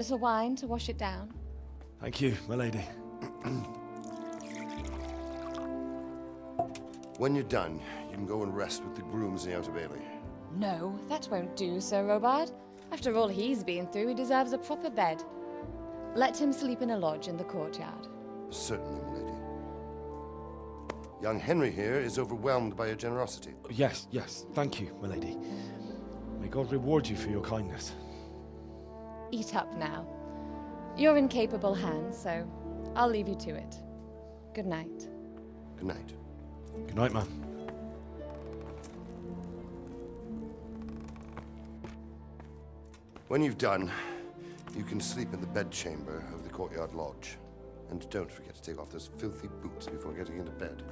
little wine to wash it down. Thank you, my lady. When you're done, you can go and rest with the grooms in the Outer Bailey. No, that won't do, Sir Robard. After all he's been through, he deserves a proper bed. Let him sleep in a lodge in the courtyard. Certainly, my lady. Young Henry here is overwhelmed by your generosity. Yes, thank you, my lady. May God reward you for your kindness. Eat up now. You're in capable hands, so I'll leave you to it. Good night. Good night. Good night, man. When you've done, you can sleep in the bedchamber of the courtyard lodge. And don't forget to take off those filthy boots before getting into bed.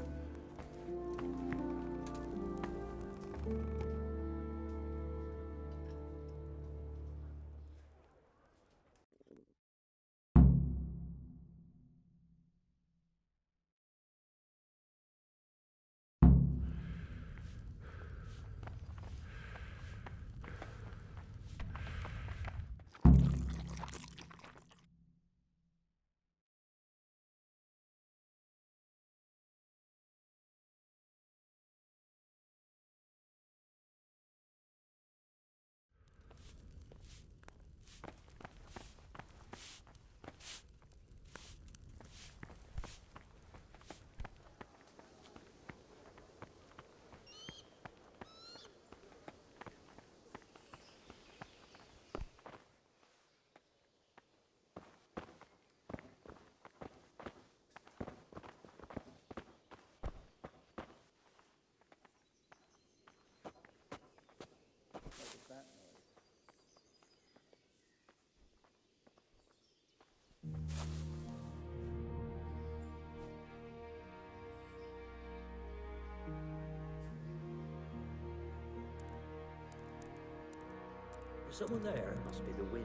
Is someone there? It must be the wind.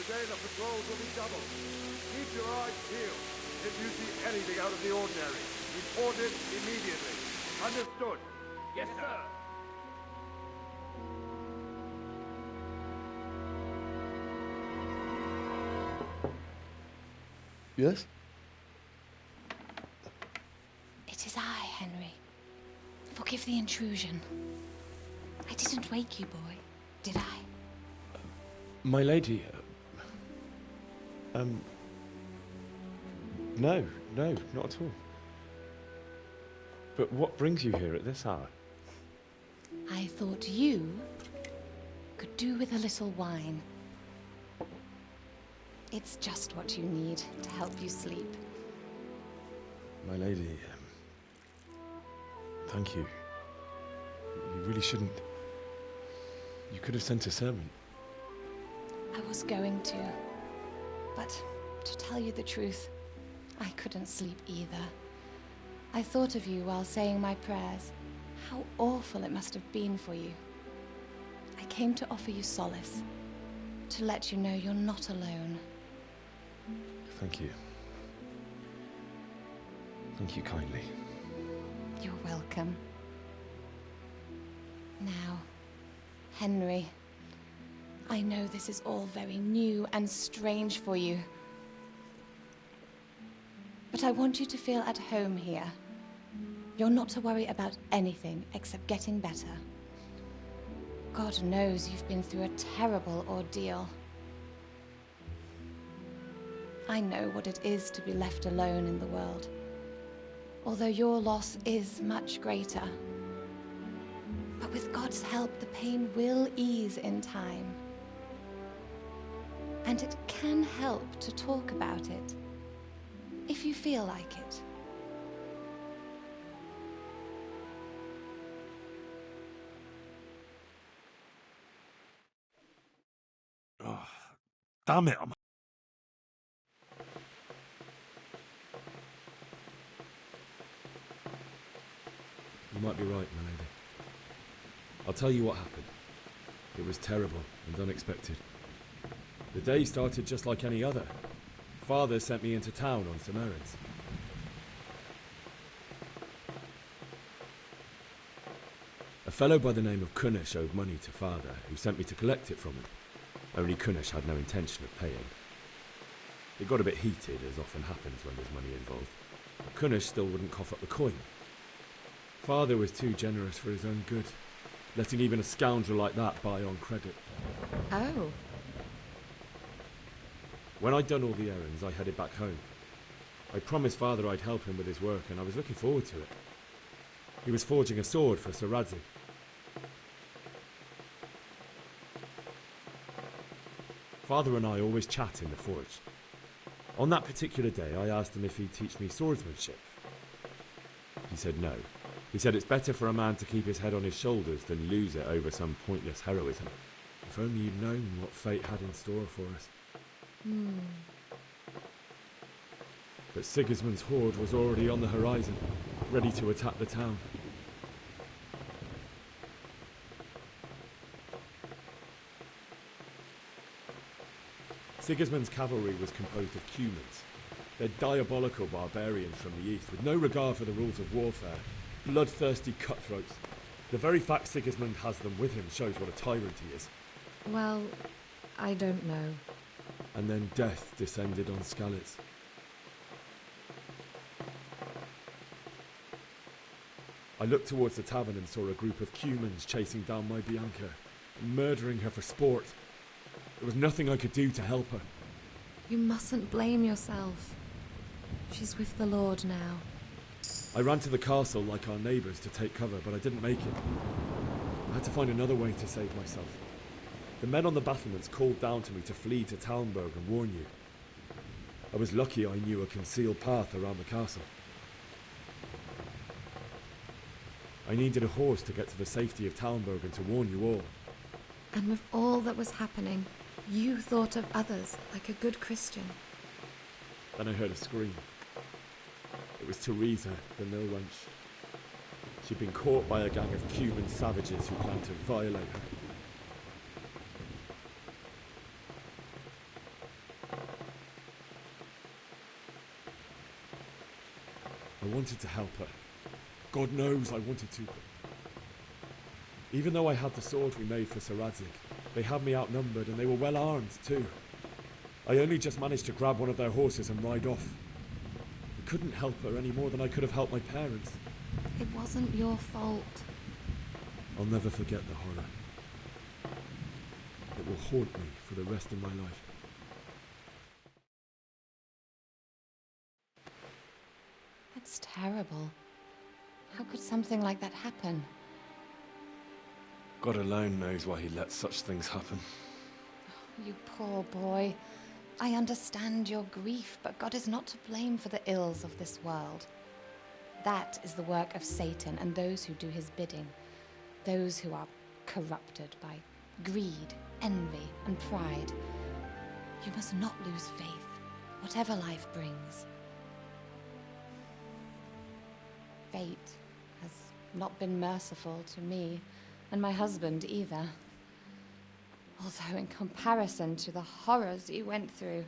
Today the patrols will be doubled. Keep your eyes peeled. If you see anything out of the ordinary, report it immediately. Understood? Yes, sir. Yes? It is I, Henry. Forgive the intrusion. I didn't wake you, boy, did I? My lady, no, not at all. But what brings you here at this hour? I thought you could do with a little wine. It's just what you need to help you sleep. My lady, thank you. You really shouldn't. You could have sent a servant. I was going to, but to tell you the truth, I couldn't sleep either. I thought of you while saying my prayers. How awful it must have been for you. I came to offer you solace, to let you know you're not alone. Thank you. Thank you kindly. You're welcome. Now, Henry, I know this is all very new and strange for you. But I want you to feel at home here. You're not to worry about anything except getting better. God knows you've been through a terrible ordeal. I know what it is to be left alone in the world, although your loss is much greater. But with God's help, the pain will ease in time. And it can help to talk about it, if you feel like it. Damn it, I'm You might be right, my lady. I'll tell you what happened. It was terrible and unexpected. The day started just like any other. Father sent me into town on some errands. A fellow by the name of Kunnish owed money to Father, who sent me to collect it from him. Only Kunnish had no intention of paying. It got a bit heated, as often happens when there's money involved. But Kunnish still wouldn't cough up the coin. Father was too generous for his own good, letting even a scoundrel like that buy on credit. Oh. When I'd done all the errands, I headed back home. I promised Father I'd help him with his work, and I was looking forward to it. He was forging a sword for Sir Radzig. Father and I always chat in the forge. On that particular day, I asked him if he'd teach me swordsmanship. He said no. He said it's better for a man to keep his head on his shoulders than lose it over some pointless heroism. If only you'd known what fate had in store for us. But Sigismund's horde was already on the horizon, ready to attack the town. Sigismund's cavalry was composed of Cumans. They're diabolical barbarians from the east, with no regard for the rules of warfare, bloodthirsty cutthroats. The very fact Sigismund has them with him shows what a tyrant he is. Well, I don't know. And then death descended on Skalitz. I looked towards the tavern and saw a group of Cumans chasing down my Bianca, and murdering her for sport. There was nothing I could do to help her. You mustn't blame yourself. She's with the Lord now. I ran to the castle like our neighbours to take cover, but I didn't make it. I had to find another way to save myself. The men on the battlements called down to me to flee to Talmberg and warn you. I was lucky I knew a concealed path around the castle. I needed a horse to get to the safety of Talmberg and to warn you all. And with all that was happening, you thought of others like a good Christian. Then I heard a scream. It was Teresa, the mill wench. She'd been caught by a gang of Cuban savages who planned to violate her. I wanted to help her. God knows I wanted to. Even though I had the sword we made for Sir Radzig, they had me outnumbered and they were well armed too. I only just managed to grab one of their horses and ride off. I couldn't help her any more than I could have helped my parents. It wasn't your fault. I'll never forget the horror. It will haunt me for the rest of my life. That's terrible. How could something like that happen? God alone knows why he lets such things happen. You poor boy. I understand your grief, but God is not to blame for the ills of this world. That is the work of Satan and those who do his bidding. Those who are corrupted by greed, envy, and pride. You must not lose faith, whatever life brings. Fate has not been merciful to me, and my husband either. Although in comparison to the horrors you went through.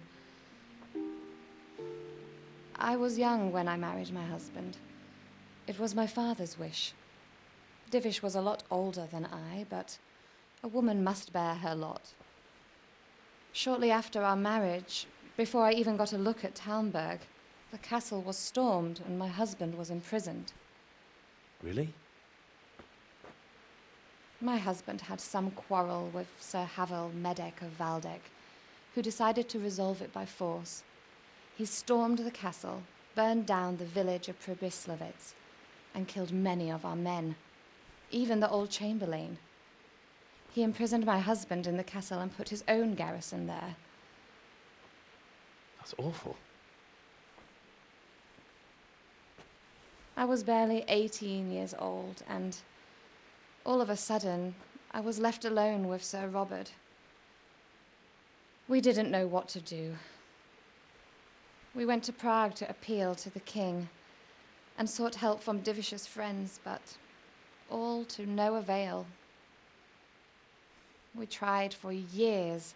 I was young when I married my husband. It was my father's wish. Divish was a lot older than I, but a woman must bear her lot. Shortly after our marriage, before I even got a look at Talmberg, the castle was stormed and my husband was imprisoned. Really? My husband had some quarrel with Sir Havel Medek of Valdek, who decided to resolve it by force. He stormed the castle, burned down the village of Pribyslavitz, and killed many of our men, even the old chamberlain. He imprisoned my husband in the castle and put his own garrison there. That's awful. I was barely 18 years old, and all of a sudden, I was left alone with Sir Robert. We didn't know what to do. We went to Prague to appeal to the king and sought help from Divish's friends, but all to no avail. We tried for years,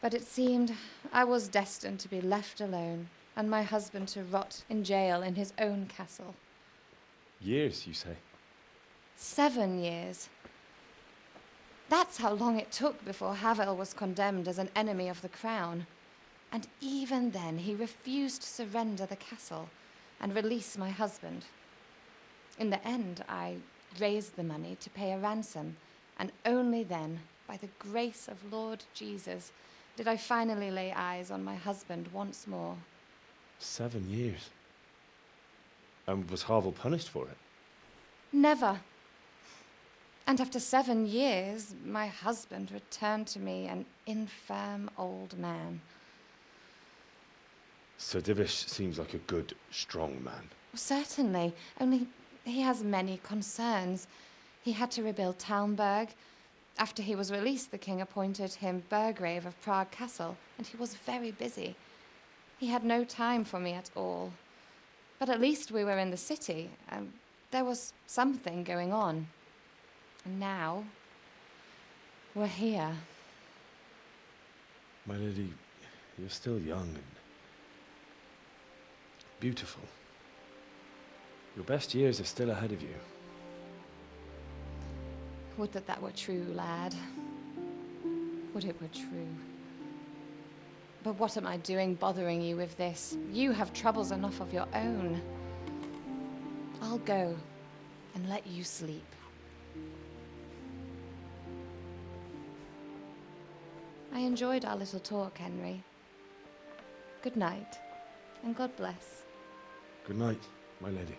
but it seemed I was destined to be left alone and my husband to rot in jail in his own castle. Years, you say? 7 years. That's how long it took before Havel was condemned as an enemy of the crown. And even then, he refused to surrender the castle and release my husband. In the end, I raised the money to pay a ransom, and only then, by the grace of Lord Jesus, did I finally lay eyes on my husband once more. 7 years? And was Havel punished for it? Never. And after 7 years, my husband returned to me an infirm old man. Sir Divish seems like a good, strong man. Certainly, only he has many concerns. He had to rebuild Talmberg. After he was released, the king appointed him Burgrave of Prague Castle, and he was very busy. He had no time for me at all. But at least we were in the city, and there was something going on. And now, we're here. My lady, you're still young and beautiful. Your best years are still ahead of you. Would that that were true, lad. Would it were true. But what am I doing bothering you with this? You have troubles enough of your own. I'll go and let you sleep. I enjoyed our little talk, Henry. Good night, and God bless. Good night, my lady.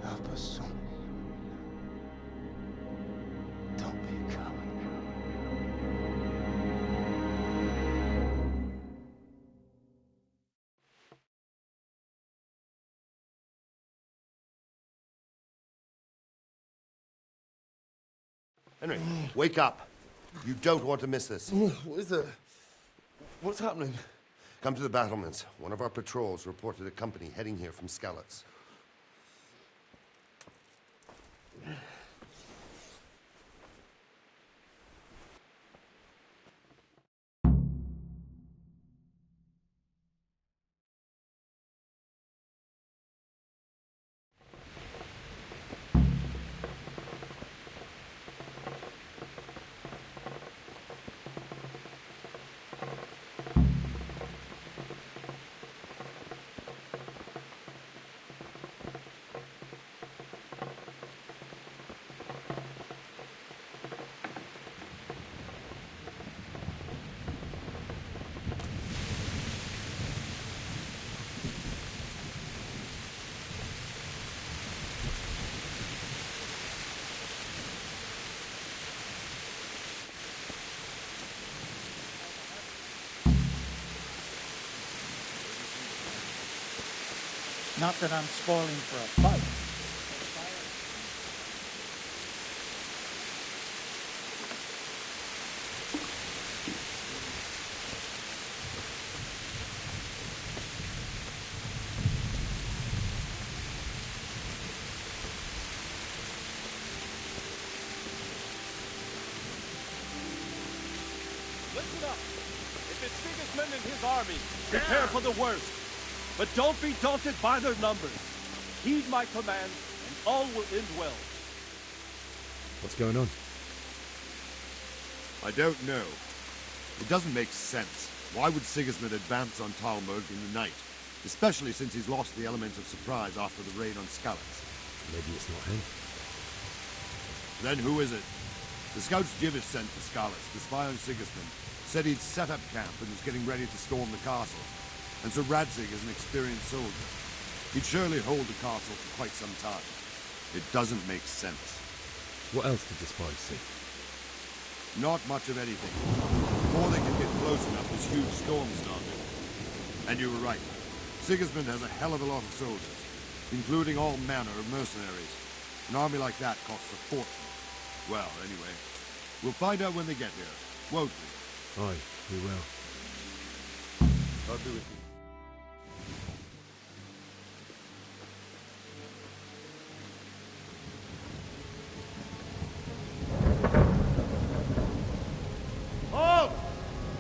Help us, son. Don't be a coward. Henry, wake up. You don't want to miss this. What is it? What's happening? Come to the battlements. One of our patrols reported a company heading here from Skalitz. Not that I'm spoiling for a fight. Listen up. If it's Sigismund and his army, prepare for the worst. But don't be daunted by their numbers. Heed my commands, and all will end well. What's going on? I don't know. It doesn't make sense. Why would Sigismund advance on Talmberg in the night? Especially since he's lost the element of surprise after the raid on Skalitz. Maybe it's not him. Then who is it? The scouts Jivish sent to Skalitz to spy on Sigismund said he'd set up camp and was getting ready to storm the castle. And so Radzig is an experienced soldier. He'd surely hold the castle for quite some time. It doesn't make sense. What else did the spies see? Not much of anything. Before they could get close enough, this huge storm started. And you were right. Sigismund has a hell of a lot of soldiers, including all manner of mercenaries. An army like that costs a fortune. Well, anyway, we'll find out when they get here, won't we? Aye, we will. I'll be with you. Halt!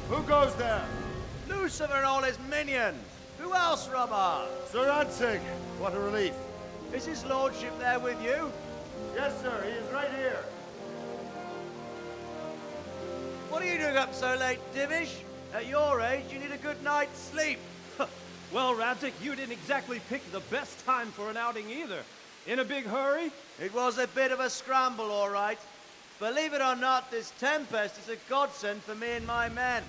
Who goes there? Lucifer and all his minions. Who else, Robert? Sir Radzig. What a relief. Is his lordship there with you? Yes, sir. He is right here. What are you doing up so late, Divish? At your age, you need a good night's sleep. Well, Radzig, you didn't exactly pick the best time for an outing either. In a big hurry? It was a bit of a scramble, all right. Believe it or not, this tempest is a godsend for me and my men.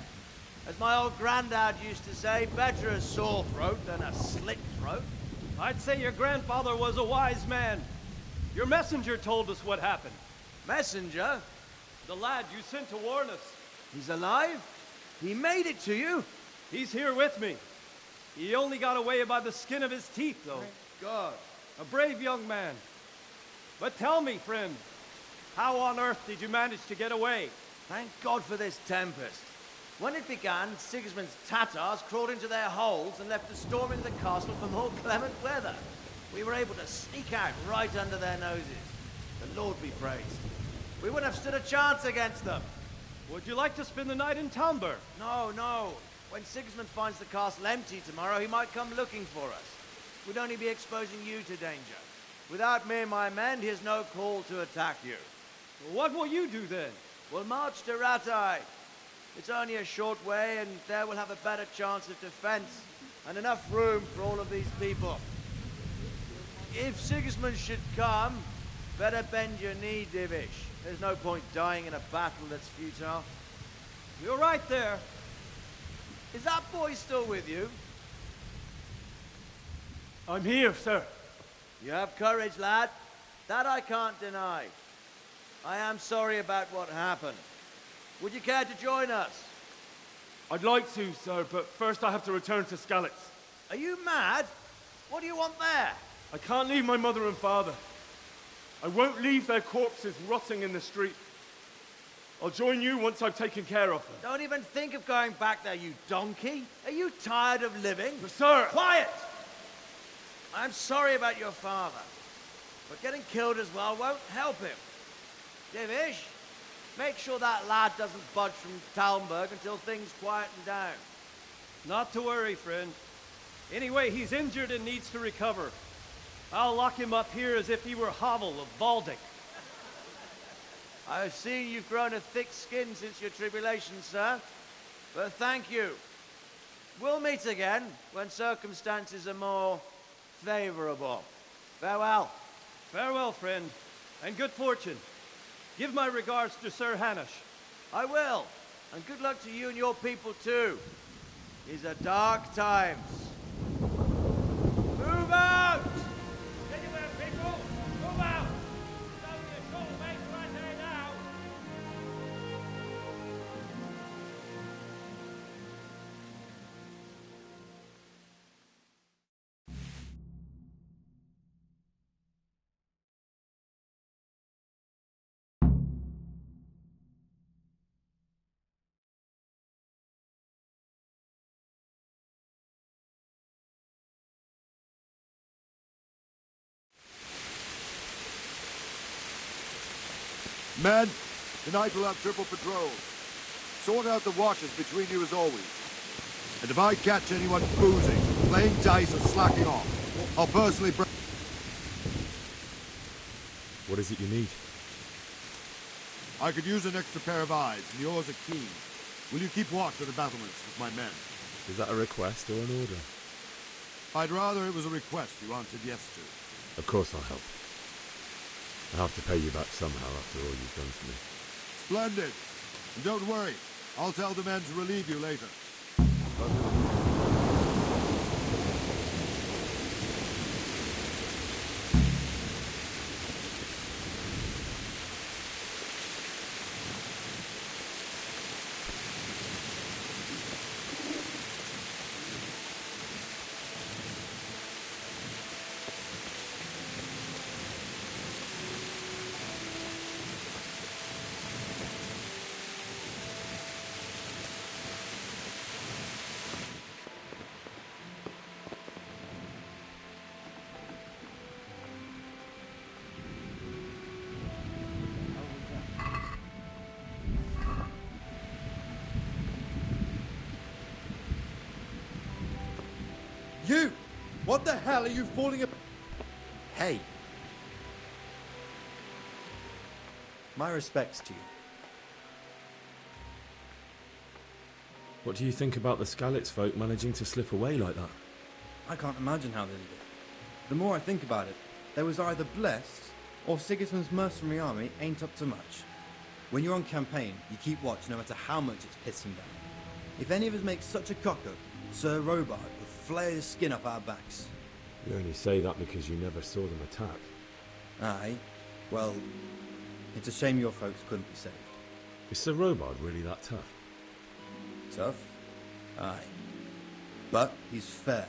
As my old granddad used to say, better a sore throat than a slit throat. I'd say your grandfather was a wise man. Your messenger told us what happened. Messenger? The lad you sent to warn us. He's alive? He made it to you? He's here with me. He only got away by the skin of his teeth, though. Thank God. A brave young man. But tell me, friend, how on earth did you manage to get away? Thank God for this tempest. When it began, Sigismund's Tatars crawled into their holes and left a storm in the castle for more clement weather. We were able to sneak out right under their noses. The Lord be praised. We wouldn't have stood a chance against them. Would you like to spend the night in Talmberg? No, no. When Sigismund finds the castle empty tomorrow, he might come looking for us. We'd only be exposing you to danger. Without me and my men, he has no call to attack you. What will you do then? We'll march to Ratai. It's only a short way, and there we'll have a better chance of defense and enough room for all of these people. If Sigismund should come, better bend your knee, Divish. There's no point dying in a battle that's futile. You're right there. Is that boy still with you? I'm here, sir. You have courage, lad. That I can't deny. I am sorry about what happened. Would you care to join us? I'd like to, sir, but first I have to return to Skalitz. Are you mad? What do you want there? I can't leave my mother and father. I won't leave their corpses rotting in the street. I'll join you once I've taken care of them. Don't even think of going back there, you donkey. Are you tired of living? But sir! Quiet! I'm sorry about your father, but getting killed as well won't help him. Divish, make sure that lad doesn't budge from Talmberg until things quieten down. Not to worry, friend. Anyway, he's injured and needs to recover. I'll lock him up here as if he were Havel of Baldic. I've seen you've grown a thick skin since your tribulation, sir. But thank you. We'll meet again when circumstances are more favorable. Farewell. Farewell, friend, and good fortune. Give my regards to Sir Hanush. I will. And good luck to you and your people, too. These are dark times. Move out! Anywhere, people! Move out! It's only a short way right there now. Men, tonight we'll have triple patrol. Sort out the watches between you as always. And if I catch anyone boozing, playing dice or slacking off, I'll personally bring... What is it you need? I could use an extra pair of eyes, and yours are keen. Will you keep watch of the battlements with my men? Is that a request or an order? I'd rather it was a request you answered yes to. Of course I'll help. I have to pay you back somehow after all you've done for me. Splendid. And don't worry. I'll tell the men to relieve you later. You! What the hell are you falling apart? Hey! My respects to you. What do you think about the Skalitz folk managing to slip away like that? I can't imagine how they did it. The more I think about it, they was either blessed, or Sigismund's mercenary army ain't up to much. When you're on campaign, you keep watch no matter how much it's pissing down. If any of us make such a cock-up, Sir Robard will flay the skin off our backs. You only say that because you never saw them attack. Aye. Well, it's a shame your folks couldn't be saved. Is Sir Robard really that tough? Tough? Aye. But he's fair.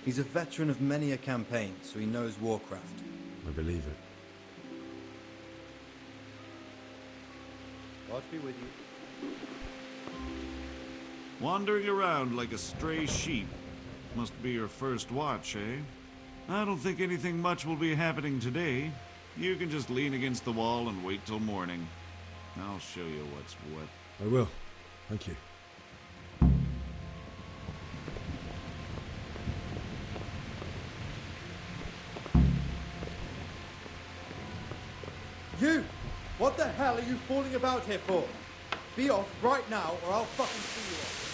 He's a veteran of many a campaign, so he knows warcraft. I believe it. God be with you. Wandering around like a stray sheep. Must be your first watch, eh? I don't think anything much will be happening today. You can just lean against the wall and wait till morning. I'll show you what's what. I will. Thank you. You! What the hell are you falling about here for? Be off right now, or I'll fucking see you off.